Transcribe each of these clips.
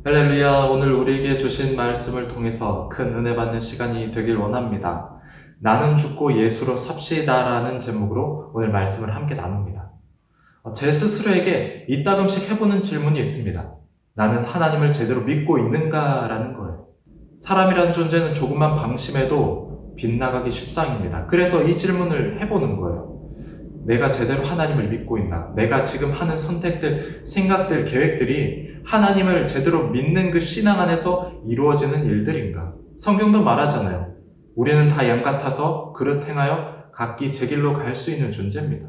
할렐루야, 오늘 우리에게 주신 말씀을 통해서 큰 은혜 받는 시간이 되길 원합니다. 나는 죽고 예수로 삽시다라는 제목으로 오늘 말씀을 함께 나눕니다. 제 스스로에게 이따금씩 해보는 질문이 있습니다. 나는 하나님을 제대로 믿고 있는가라는 거예요. 사람이라는 존재는 조금만 방심해도 빗나가기 십상입니다. 그래서 이 질문을 해보는 거예요. 내가 제대로 하나님을 믿고 있나? 내가 지금 하는 선택들, 생각들, 계획들이 하나님을 제대로 믿는 그 신앙 안에서 이루어지는 일들인가? 성경도 말하잖아요. 우리는 다 양 같아서 그릇 행하여 각기 제 길로 갈 수 있는 존재입니다.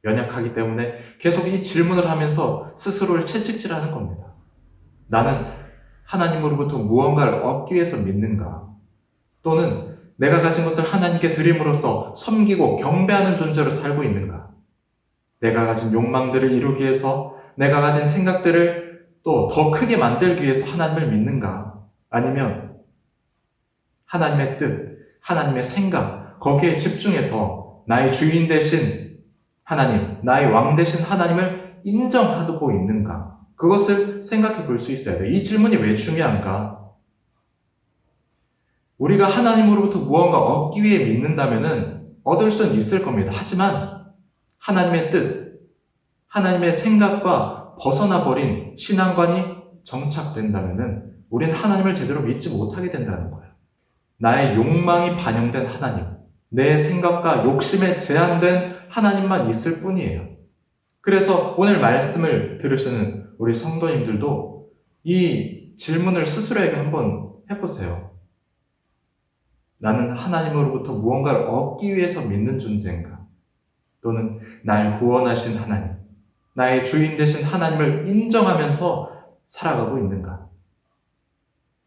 연약하기 때문에 계속 이 질문을 하면서 스스로를 채찍질하는 겁니다. 나는 하나님으로부터 무언가를 얻기 위해서 믿는가? 또는 내가 가진 것을 하나님께 드림으로써 섬기고 경배하는 존재로 살고 있는가? 내가 가진 욕망들을 이루기 위해서, 내가 가진 생각들을 또 더 크게 만들기 위해서 하나님을 믿는가? 아니면 하나님의 뜻, 하나님의 생각, 거기에 집중해서 나의 주인 되신 하나님, 나의 왕 되신 하나님을 인정하고 있는가? 그것을 생각해 볼 수 있어야 돼요. 이 질문이 왜 중요한가? 우리가 하나님으로부터 무언가 얻기 위해 믿는다면 얻을 수는 있을 겁니다. 하지만 하나님의 뜻, 하나님의 생각과 벗어나 버린 신앙관이 정착된다면 우리는 하나님을 제대로 믿지 못하게 된다는 거예요. 나의 욕망이 반영된 하나님, 내 생각과 욕심에 제한된 하나님만 있을 뿐이에요. 그래서 오늘 말씀을 들으시는 우리 성도님들도 이 질문을 스스로에게 한번 해보세요. 나는 하나님으로부터 무언가를 얻기 위해서 믿는 존재인가? 또는 날 구원하신 하나님, 나의 주인 되신 하나님을 인정하면서 살아가고 있는가?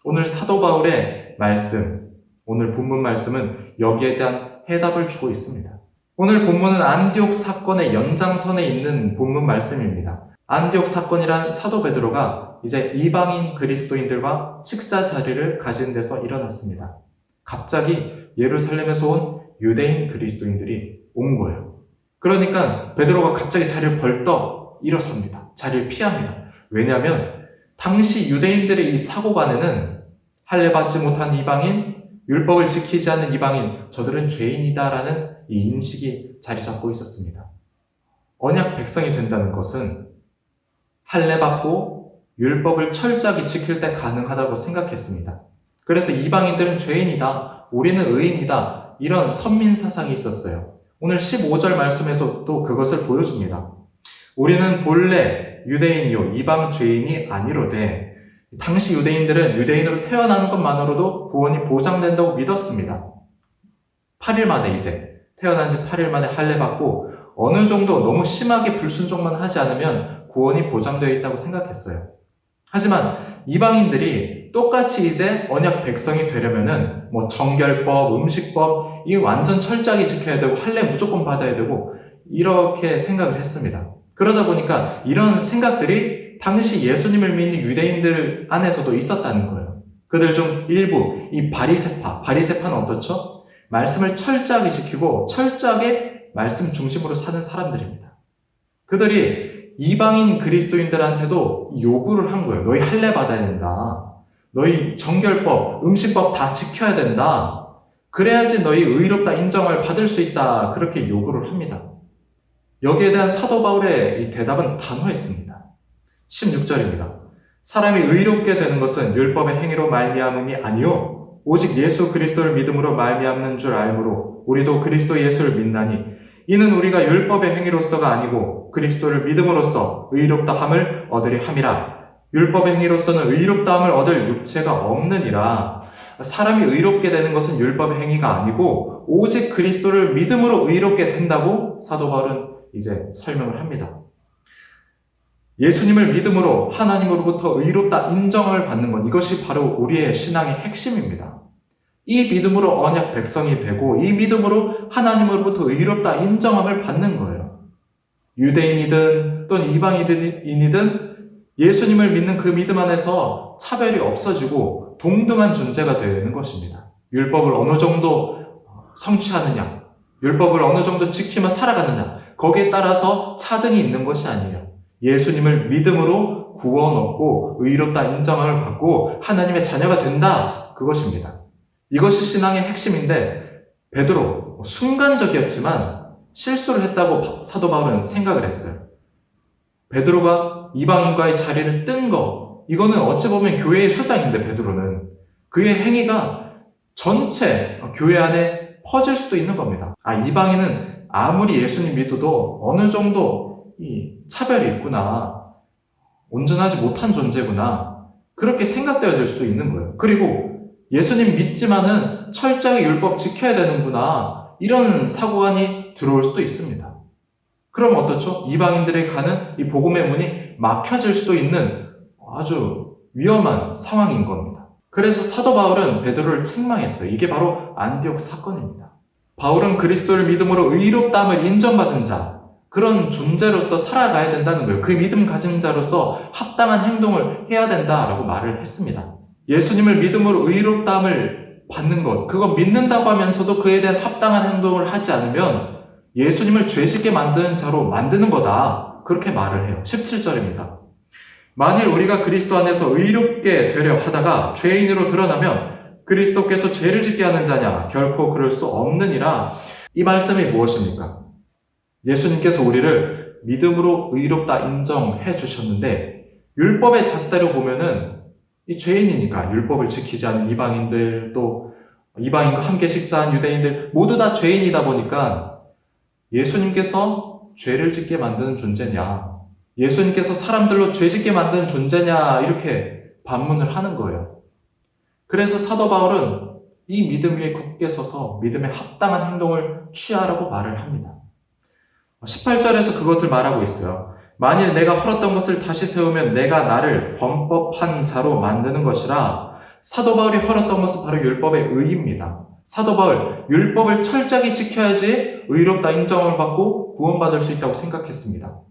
오늘 사도 바울의 말씀, 오늘 본문 말씀은 여기에 대한 해답을 주고 있습니다. 오늘 본문은 안디옥 사건의 연장선에 있는 본문 말씀입니다. 안디옥 사건이란 사도 베드로가 이제 이방인 그리스도인들과 식사 자리를 가진 데서 일어났습니다. 갑자기 예루살렘에서 온 유대인 그리스도인들이 온 거예요. 그러니까 베드로가 갑자기 자리를 벌떡 일어섭니다. 자리를 피합니다. 왜냐하면 당시 유대인들의 이 사고관에는 할례받지 못한 이방인, 율법을 지키지 않는 이방인, 저들은 죄인이다라는 이 인식이 자리 잡고 있었습니다. 언약 백성이 된다는 것은 할례받고 율법을 철저하게 지킬 때 가능하다고 생각했습니다. 그래서 이방인들은 죄인이다, 우리는 의인이다, 이런 선민 사상이 있었어요. 오늘 15절 말씀에서 또 그것을 보여줍니다. 우리는 본래 유대인이요 이방 죄인이 아니로되, 당시 유대인들은 유대인으로 태어나는 것만으로도 구원이 보장된다고 믿었습니다. 8일 만에 이제 태어난 지 8일 만에 할례받고 어느 정도 너무 심하게 불순종만 하지 않으면 구원이 보장되어 있다고 생각했어요. 하지만 이방인들이 똑같이 이제 언약 백성이 되려면은 정결법, 음식법, 이 완전 철저하게 지켜야 되고 할례 무조건 받아야 되고 이렇게 생각을 했습니다. 그러다 보니까 이런 생각들이 당시 예수님을 믿는 유대인들 안에서도 있었다는 거예요. 그들 중 일부, 이 바리새파는 어떻죠? 말씀을 철저하게 지키고 철저하게 말씀 중심으로 사는 사람들입니다. 그들이 이방인 그리스도인들한테도 요구를 한 거예요. 너희 할례 받아야 된다. 너희 정결법, 음식법 다 지켜야 된다. 그래야지 너희 의롭다 인정을 받을 수 있다. 그렇게 요구를 합니다. 여기에 대한 사도 바울의 이 대답은 단호했습니다. 16절입니다. 사람이 의롭게 되는 것은 율법의 행위로 말미암음이 아니요 오직 예수 그리스도를 믿음으로 말미암는 줄 알므로 우리도 그리스도 예수를 믿나니 이는 우리가 율법의 행위로서가 아니고 그리스도를 믿음으로써 의롭다함을 얻으려 함이라. 율법의 행위로서는 의롭다함을 얻을 육체가 없느니라. 사람이 의롭게 되는 것은 율법의 행위가 아니고 오직 그리스도를 믿음으로 의롭게 된다고 사도 바울은 이제 설명을 합니다. 예수님을 믿음으로 하나님으로부터 의롭다 인정을 받는 것, 이것이 바로 우리의 신앙의 핵심입니다. 이 믿음으로 언약 백성이 되고 이 믿음으로 하나님으로부터 의롭다 인정함을 받는 거예요. 유대인이든 또는 이방인이든 예수님을 믿는 그 믿음 안에서 차별이 없어지고 동등한 존재가 되는 것입니다. 율법을 어느 정도 성취하느냐, 율법을 어느 정도 지키며 살아가느냐, 거기에 따라서 차등이 있는 것이 아니에요. 예수님을 믿음으로 구원 얻고 의롭다 인정을 받고 하나님의 자녀가 된다. 그것입니다. 이것이 신앙의 핵심인데 베드로 순간적이었지만 실수를 했다고 사도 바울은 생각을 했어요. 베드로가 이방인과의 자리를 뜬 거, 이거는 어찌 보면 교회의 수장인데 베드로는 그의 행위가 전체 교회 안에 퍼질 수도 있는 겁니다. 이방인은 아무리 예수님 믿어도 어느 정도 이 차별이 있구나, 온전하지 못한 존재구나, 그렇게 생각되어질 수도 있는 거예요. 그리고 예수님 믿지만은 철저하게 율법 지켜야 되는구나, 이런 사고관이 들어올 수도 있습니다. 그럼 어떻죠? 이방인들에 가는 이 복음의 문이 막혀질 수도 있는 아주 위험한 상황인 겁니다. 그래서 사도 바울은 베드로를 책망했어요. 이게 바로 안디옥 사건입니다. 바울은 그리스도를 믿음으로 의롭다함을 인정받은 자, 그런 존재로서 살아가야 된다는 거예요. 그 믿음 가진 자로서 합당한 행동을 해야 된다라고 말을 했습니다. 예수님을 믿음으로 의롭다함을 받는 것, 그거 믿는다고 하면서도 그에 대한 합당한 행동을 하지 않으면 예수님을 죄짓게 만드는 자로 만드는 거다. 그렇게 말을 해요. 17절입니다. 만일 우리가 그리스도 안에서 의롭게 되려 하다가 죄인으로 드러나면 그리스도께서 죄를 짓게 하는 자냐? 결코 그럴 수 없느니라. 이 말씀이 무엇입니까? 예수님께서 우리를 믿음으로 의롭다 인정해 주셨는데 율법의 잣대로 보면은 이 죄인이니까 율법을 지키지 않은 이방인들, 또 이방인과 함께 식사한 유대인들 모두 다 죄인이다 보니까 예수님께서 죄를 짓게 만드는 존재냐, 예수님께서 사람들로 죄 짓게 만드는 존재냐, 이렇게 반문을 하는 거예요. 그래서 사도 바울은 이 믿음 위에 굳게 서서 믿음에 합당한 행동을 취하라고 말을 합니다. 18절에서 그것을 말하고 있어요. 만일 내가 헐었던 것을 다시 세우면 내가 나를 범법한 자로 만드는 것이라. 사도 바울이 헐었던 것은 바로 율법의 의입니다. 사도 바울, 율법을 철저하게 지켜야지 의롭다 인정을 받고 구원받을 수 있다고 생각했습니다.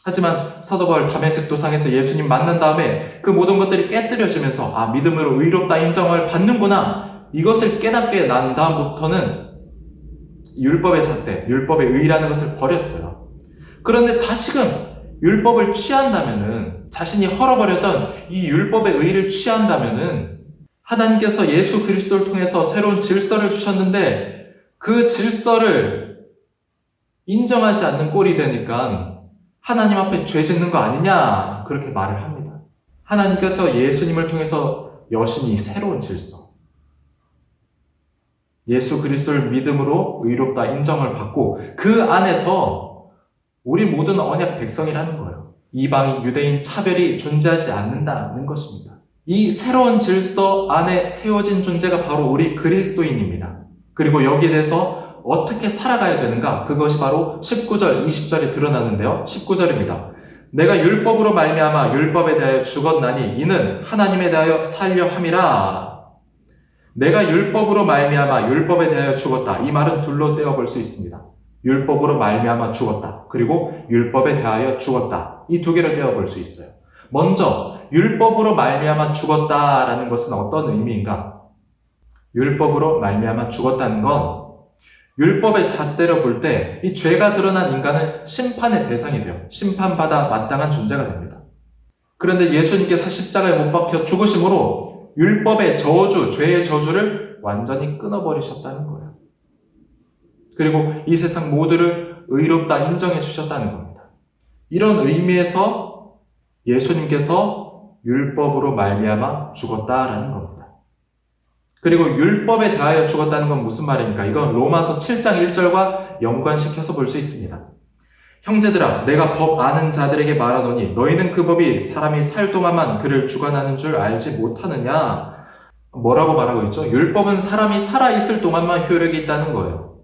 하지만 사도 바울 다메섹 도상에서 예수님 만난 다음에 그 모든 것들이 깨뜨려지면서 믿음으로 의롭다 인정을 받는구나, 이것을 깨닫게 난 다음부터는 율법의 잣대, 율법의 의라는 것을 버렸어요. 그런데 다시금 율법을 취한다면은, 자신이 헐어버렸던 이 율법의 의를 취한다면은 하나님께서 예수 그리스도를 통해서 새로운 질서를 주셨는데 그 질서를 인정하지 않는 꼴이 되니까 하나님 앞에 죄 짓는 거 아니냐, 그렇게 말을 합니다. 하나님께서 예수님을 통해서 여신이 새로운 질서, 예수 그리스도를 믿음으로 의롭다 인정을 받고 그 안에서 우리 모든 언약 백성이라는 거예요. 이방인, 유대인 차별이 존재하지 않는다는 것입니다. 이 새로운 질서 안에 세워진 존재가 바로 우리 그리스도인입니다. 그리고 여기에 대해서 어떻게 살아가야 되는가? 그것이 바로 19절, 20절에 드러나는데요. 19절입니다. 내가 율법으로 말미암아 율법에 대하여 죽었나니 이는 하나님에 대하여 살려 함이라. 내가 율법으로 말미암아 율법에 대하여 죽었다. 이 말은 둘로 떼어볼 수 있습니다. 율법으로 말미암아 죽었다. 그리고 율법에 대하여 죽었다. 이 두 개를 떼어볼 수 있어요. 먼저 율법으로 말미암아 죽었다라는 것은 어떤 의미인가? 율법으로 말미암아 죽었다는 건 율법의 잣대로 볼 때 이 죄가 드러난 인간은 심판의 대상이 돼요. 심판받아 마땅한 존재가 됩니다. 그런데 예수님께서 십자가에 못 박혀 죽으심으로 율법의 저주, 죄의 저주를 완전히 끊어버리셨다는 거예요. 그리고 이 세상 모두를 의롭다 인정해 주셨다는 겁니다. 이런 의미에서 예수님께서 율법으로 말미암아 죽었다라는 겁니다. 그리고 율법에 대하여 죽었다는 건 무슨 말입니까? 이건 로마서 7장 1절과 연관시켜서 볼 수 있습니다. 형제들아, 내가 법 아는 자들에게 말하노니 너희는 그 법이 사람이 살 동안만 그를 주관하는 줄 알지 못하느냐? 뭐라고 말하고 있죠? 율법은 사람이 살아있을 동안만 효력이 있다는 거예요.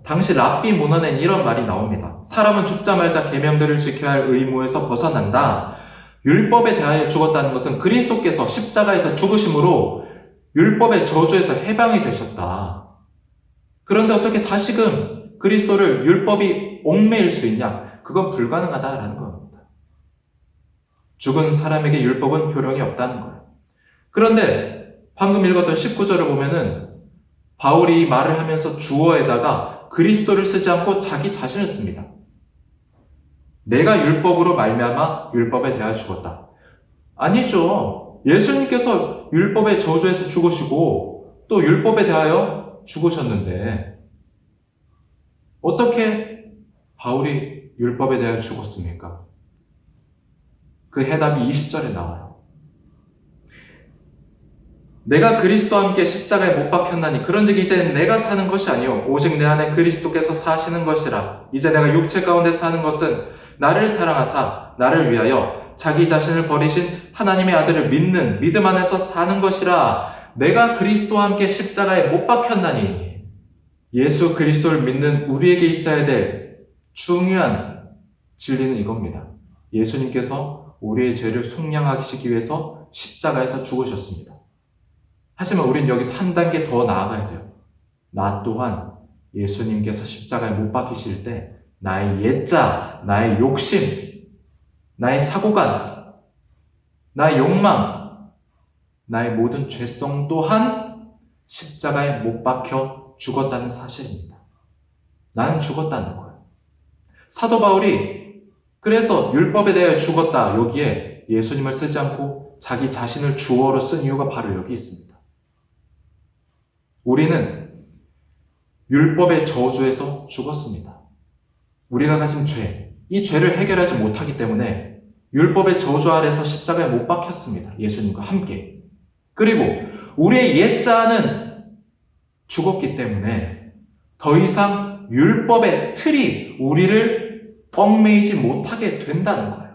당시 랍비 문헌엔 이런 말이 나옵니다. 사람은 죽자 말자 계명들을 지켜야 할 의무에서 벗어난다. 율법에 대하여 죽었다는 것은 그리스도께서 십자가에서 죽으심으로 율법의 저주에서 해방이 되셨다. 그런데 어떻게 다시금 그리스도를 율법이 얽매일 수 있냐? 그건 불가능하다라는 겁니다. 죽은 사람에게 율법은 효력이 없다는 거예요. 그런데 방금 읽었던 19절을 보면은 바울이 말을 하면서 주어에다가 그리스도를 쓰지 않고 자기 자신을 씁니다. 내가 율법으로 말미암아 율법에 대하여 죽었다. 아니죠. 예수님께서 율법의 저주에서 죽으시고 또 율법에 대하여 죽으셨는데 어떻게 바울이 율법에 대하여 죽었습니까? 그 해답이 20절에 나와요. 내가 그리스도와 함께 십자가에 못 박혔나니 그런즉 이제는 내가 사는 것이 아니요 오직 내 안에 그리스도께서 사시는 것이라. 이제 내가 육체 가운데 사는 것은 나를 사랑하사 나를 위하여 자기 자신을 버리신 하나님의 아들을 믿는 믿음 안에서 사는 것이라. 내가 그리스도와 함께 십자가에 못 박혔나니. 예수 그리스도를 믿는 우리에게 있어야 될 중요한 진리는 이겁니다. 예수님께서 우리의 죄를 속량하시기 위해서 십자가에서 죽으셨습니다. 하지만 우린 여기서 한 단계 더 나아가야 돼요. 나 또한 예수님께서 십자가에 못 박히실 때 나의 옛자, 나의 욕심, 나의 사고관, 나의 욕망, 나의 모든 죄성 또한 십자가에 못 박혀 죽었다는 사실입니다. 나는 죽었다는 거예요. 사도 바울이 그래서 율법에 대해 죽었다 여기에 예수님을 쓰지 않고 자기 자신을 주어로 쓴 이유가 바로 여기 있습니다. 우리는 율법의 저주에서 죽었습니다. 우리가 가진 죄, 이 죄를 해결하지 못하기 때문에 율법의 저주 아래서 십자가에 못 박혔습니다. 예수님과 함께. 그리고 우리의 옛자는 죽었기 때문에 더 이상 율법의 틀이 우리를 얽매이지 못하게 된다는 거예요.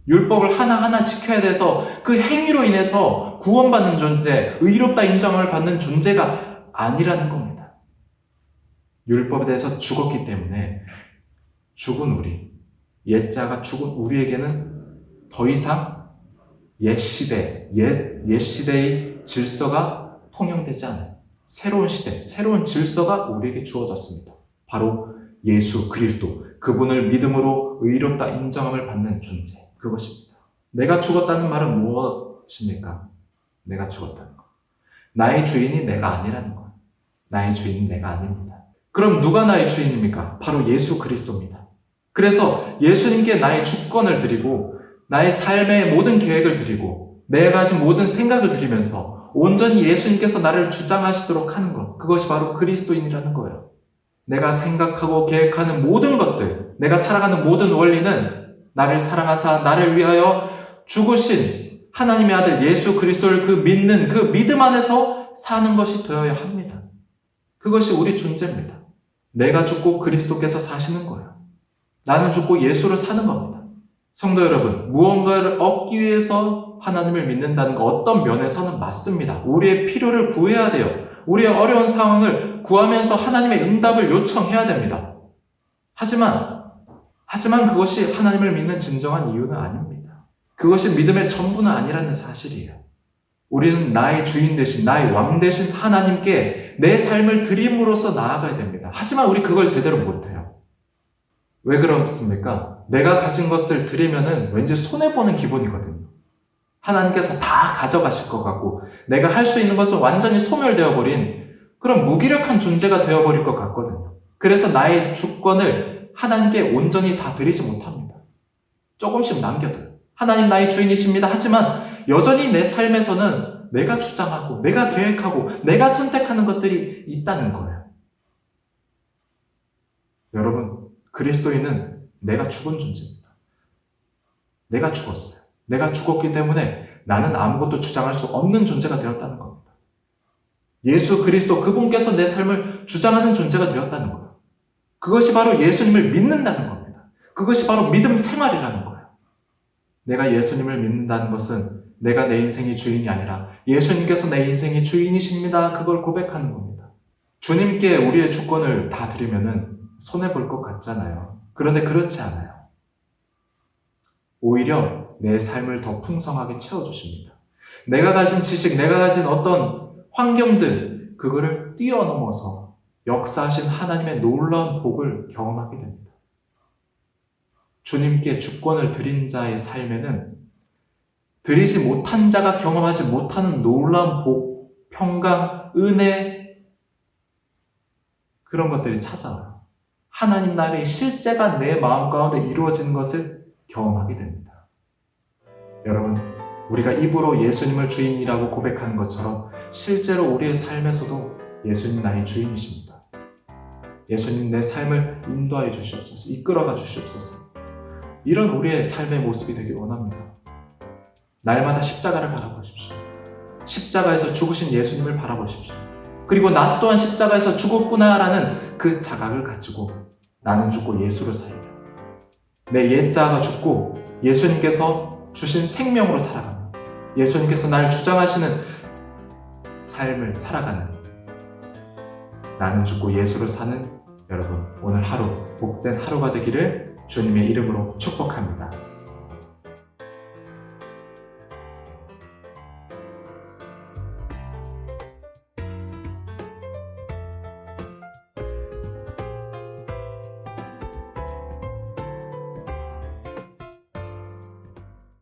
율법을 하나하나 지켜야 돼서 그 행위로 인해서 구원받는 존재, 의롭다 인정을 받는 존재가 아니라는 겁니다. 율법에 대해서 죽었기 때문에 죽은 우리, 옛자가 죽은 우리에게는 더 이상 옛 시대의 질서가 통용되지 않아요. 새로운 시대, 새로운 질서가 우리에게 주어졌습니다. 바로 예수 그리스도, 그분을 믿음으로 의롭다 인정함을 받는 존재, 그것입니다. 내가 죽었다는 말은 무엇입니까? 내가 죽었다는 것. 나의 주인이 내가 아니라는 것. 나의 주인은 내가 아닙니다. 그럼 누가 나의 주인입니까? 바로 예수 그리스도입니다. 그래서 예수님께 나의 주권을 드리고 나의 삶의 모든 계획을 드리고 내가 가진 모든 생각을 드리면서 온전히 예수님께서 나를 주장하시도록 하는 것, 그것이 바로 그리스도인이라는 거예요. 내가 생각하고 계획하는 모든 것들, 내가 살아가는 모든 원리는 나를 사랑하사 나를 위하여 죽으신 하나님의 아들 예수 그리스도를 그 믿는 그 믿음 안에서 사는 것이 되어야 합니다. 그것이 우리 존재입니다. 내가 죽고 그리스도께서 사시는 거예요. 나는 죽고 예수를 사는 겁니다. 성도 여러분, 무언가를 얻기 위해서 하나님을 믿는다는 거 어떤 면에서는 맞습니다. 우리의 필요를 구해야 돼요. 우리의 어려운 상황을 구하면서 하나님의 응답을 요청해야 됩니다. 하지만 그것이 하나님을 믿는 진정한 이유는 아닙니다. 그것이 믿음의 전부는 아니라는 사실이에요. 우리는 나의 주인 되신, 나의 왕 되신 하나님께 내 삶을 드림으로써 나아가야 됩니다. 하지만 우리 그걸 제대로 못해요. 왜 그렇습니까? 내가 가진 것을 드리면은 왠지 손해보는 기분이거든요. 하나님께서 다 가져가실 것 같고 내가 할 수 있는 것은 완전히 소멸되어버린 그런 무기력한 존재가 되어버릴 것 같거든요. 그래서 나의 주권을 하나님께 온전히 다 드리지 못합니다. 조금씩 남겨둬요. 하나님 나의 주인이십니다. 하지만 여전히 내 삶에서는 내가 주장하고 내가 계획하고 내가 선택하는 것들이 있다는 거예요. 여러분, 그리스도인은 내가 죽은 존재입니다. 내가 죽었어요. 내가 죽었기 때문에 나는 아무것도 주장할 수 없는 존재가 되었다는 겁니다. 예수 그리스도 그분께서 내 삶을 주장하는 존재가 되었다는 거예요. 그것이 바로 예수님을 믿는다는 겁니다. 그것이 바로 믿음 생활이라는 거예요. 내가 예수님을 믿는다는 것은 내가 내 인생의 주인이 아니라 예수님께서 내 인생의 주인이십니다. 그걸 고백하는 겁니다. 주님께 우리의 주권을 다 드리면은 손해볼 것 같잖아요. 그런데 그렇지 않아요. 오히려 내 삶을 더 풍성하게 채워주십니다. 내가 가진 지식, 내가 가진 어떤 환경들, 그거를 뛰어넘어서 역사하신 하나님의 놀라운 복을 경험하게 됩니다. 주님께 주권을 드린 자의 삶에는 드리지 못한 자가 경험하지 못하는 놀라운 복, 평강, 은혜, 그런 것들이 찾아와요. 하나님 나라의 실제가 내 마음 가운데 이루어지는 것을 경험하게 됩니다. 여러분, 우리가 입으로 예수님을 주인이라고 고백하는 것처럼 실제로 우리의 삶에서도 예수님 나의 주인이십니다. 예수님 내 삶을 인도하여 주시옵소서, 이끌어가 주시옵소서. 이런 우리의 삶의 모습이 되길 원합니다. 날마다 십자가를 바라보십시오. 십자가에서 죽으신 예수님을 바라보십시오. 그리고 나 또한 십자가에서 죽었구나라는 그 자각을 가지고 나는 죽고 예수를 살며 내 옛자가 죽고 예수님께서 주신 생명으로 살아가며 예수님께서 나를 주장하시는 삶을 살아가는 나는 죽고 예수를 사는 여러분, 오늘 하루 복된 하루가 되기를 주님의 이름으로 축복합니다.